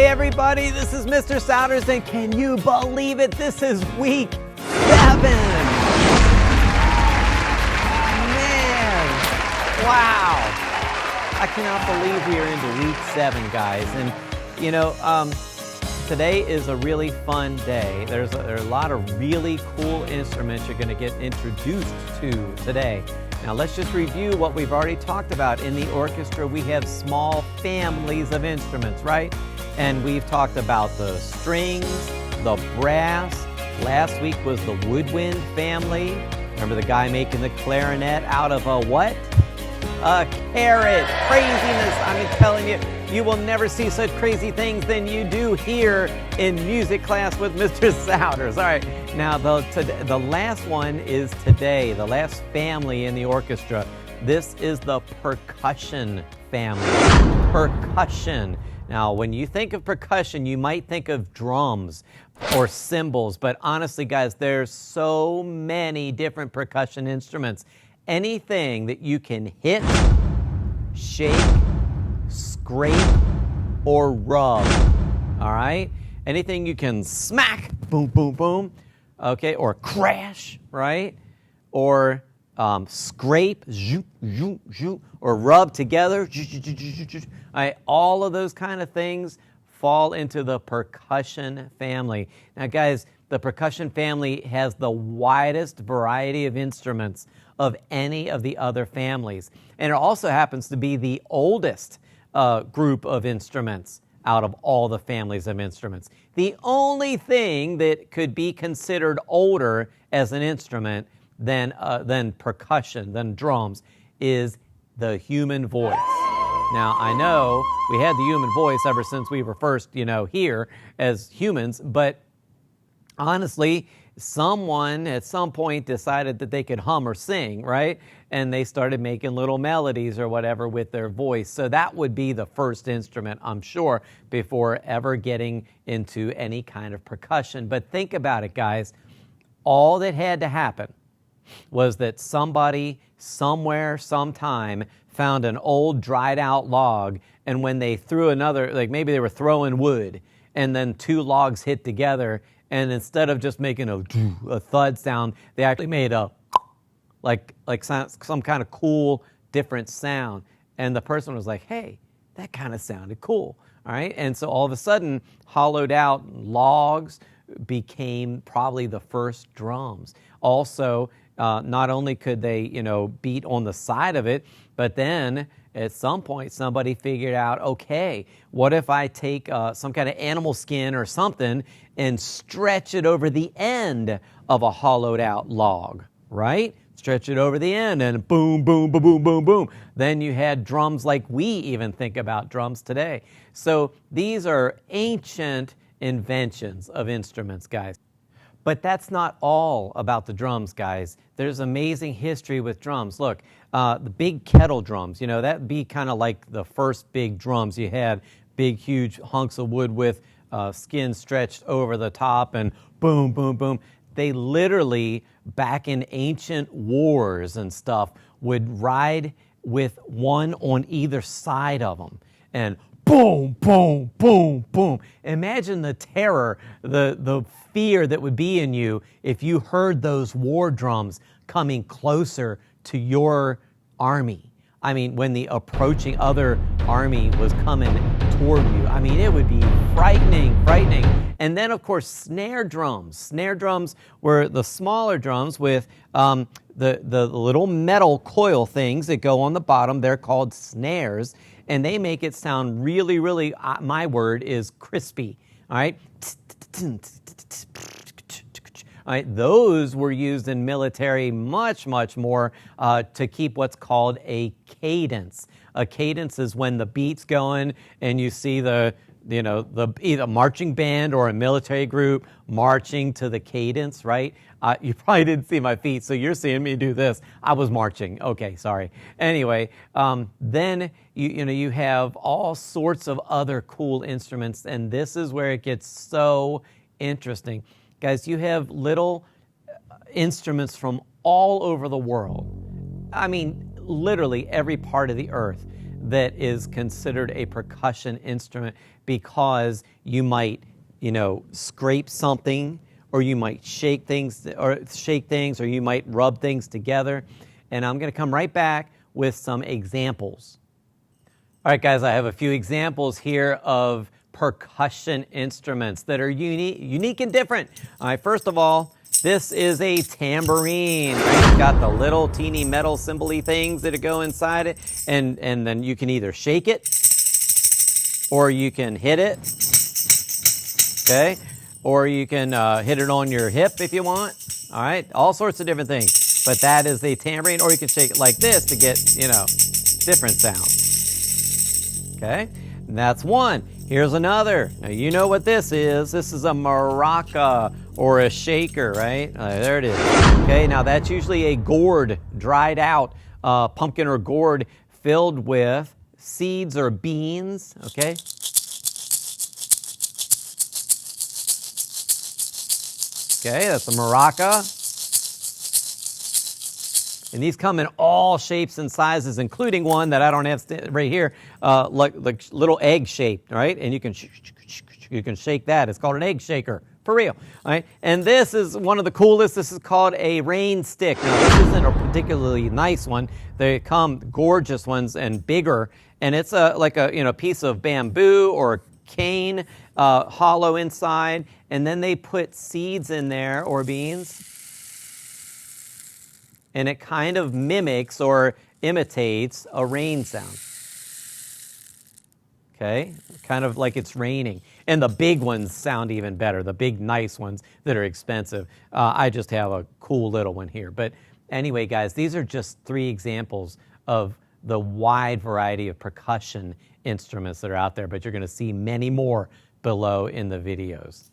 everybody, this is Mr. Souders, and can you believe it? This is week 7. Man, wow. I cannot believe we are into week 7, guys. And, you know, today is a really fun day. There are a lot of really cool instruments you're going to get introduced to today. Now let's just review what we've already talked about. In the orchestra, we have small families of instruments, right? And we've talked about the strings, the brass. Last week was the woodwind family. Remember the guy making the clarinet out of a what? A carrot. Craziness. I'm telling you, you will never see such crazy things than you do here in music class with Mr. Souders. All right, now the last one is today, the last family in the orchestra. This is the percussion family. Percussion. Now, when you think of percussion, you might think of drums or cymbals, but honestly, guys, there's so many different percussion instruments. Anything that you can hit, shake, scrape, or rub, all right? Anything you can smack, boom, boom, boom, okay, or crash, right? Or scrape, zoop, zoop, zoop, or rub together, all right, all of those kind of things fall into the percussion family. Now, guys, the percussion family has the widest variety of instruments of any of the other families. And it also happens to be the oldest group of instruments out of all the families of instruments. The only thing that could be considered older as an instrument than percussion, than drums, is the human voice. Now, I know we had the human voice ever since we were first, here as humans, but honestly, someone at some point decided that they could hum or sing, right? And they started making little melodies or whatever with their voice. So that would be the first instrument, I'm sure, before ever getting into any kind of percussion. But think about it, guys. All that had to happen was that somebody, somewhere, sometime, found an old dried out log, and when they threw another, like maybe they were throwing wood, and then 2 logs hit together, and instead of just making a thud sound, they actually made a like some kind of cool different sound. And the person was like, hey, that kind of sounded cool. All right. And so all of a sudden, hollowed out logs became probably the first drums. Also, not only could they, beat on the side of it, but then at some point somebody figured out, okay, what if I take some kind of animal skin or something and stretch it over the end of a hollowed out log, right? Stretch it over the end and boom, boom, boom, boom, boom, boom. Then you had drums like we even think about drums today. So these are ancient inventions of instruments, guys. But that's not all about the drums, guys. There's amazing history with drums. Look, the big kettle drums, that'd be kind of like the first big drums. You had big, huge hunks of wood with skin stretched over the top and boom, boom, boom. They literally, back in ancient wars and stuff, would ride with one on either side of them. And boom, boom, boom, boom. Imagine the terror, the fear that would be in you if you heard those war drums coming closer to your army. I mean, when the approaching other army was coming toward you, I mean, it would be frightening. And then, of course, snare drums. Snare drums were the smaller drums with the little metal coil things that go on the bottom. They're called snares, and they make it sound really, really, my word is crispy, all right? All right, those were used in military much, much more to keep what's called a cadence. A cadence is when the beat's going and you see the either marching band or a military group marching to the cadence, right? You probably didn't see my feet, so you're seeing me do this. I was marching. Okay, sorry. Anyway, then you have all sorts of other cool instruments, and this is where it gets so interesting. Guys, you have little instruments from all over the world. I mean, literally every part of the earth. that is considered a percussion instrument because you might, scrape something, or you might shake things, or you might rub things together. And I'm going to come right back with some examples. All right, guys, I have a few examples here of percussion instruments that are unique and different. All right, first of all, this is a tambourine. Right? It's got the little teeny metal cymbal-y things that go inside it, and then you can either shake it, or you can hit it, okay? Or you can hit it on your hip if you want. All right, all sorts of different things. But that is the tambourine, or you can shake it like this to get, different sounds. Okay, and that's one. Here's another. Now, you know what this is. This is a maraca, or a shaker, right? There it is. Okay, now that's usually a gourd, dried out pumpkin or gourd filled with seeds or beans, okay? Okay, that's a maraca. And these come in all shapes and sizes, including one that I don't have right here, like little egg shaped, right? And you can shake that. It's called an egg shaker, for real. All right? And this is one of the coolest. This is called a rain stick. Now, this isn't a particularly nice one. They come gorgeous ones and bigger, and it's like a piece of bamboo or cane, hollow inside, and then they put seeds in there or beans. And it kind of mimics or imitates a rain sound. Okay? Kind of like it's raining. And the big ones sound even better, the big nice ones that are expensive. I just have a cool little one here. But anyway, guys, these are just 3 examples of the wide variety of percussion instruments that are out there, but you're going to see many more below in the videos.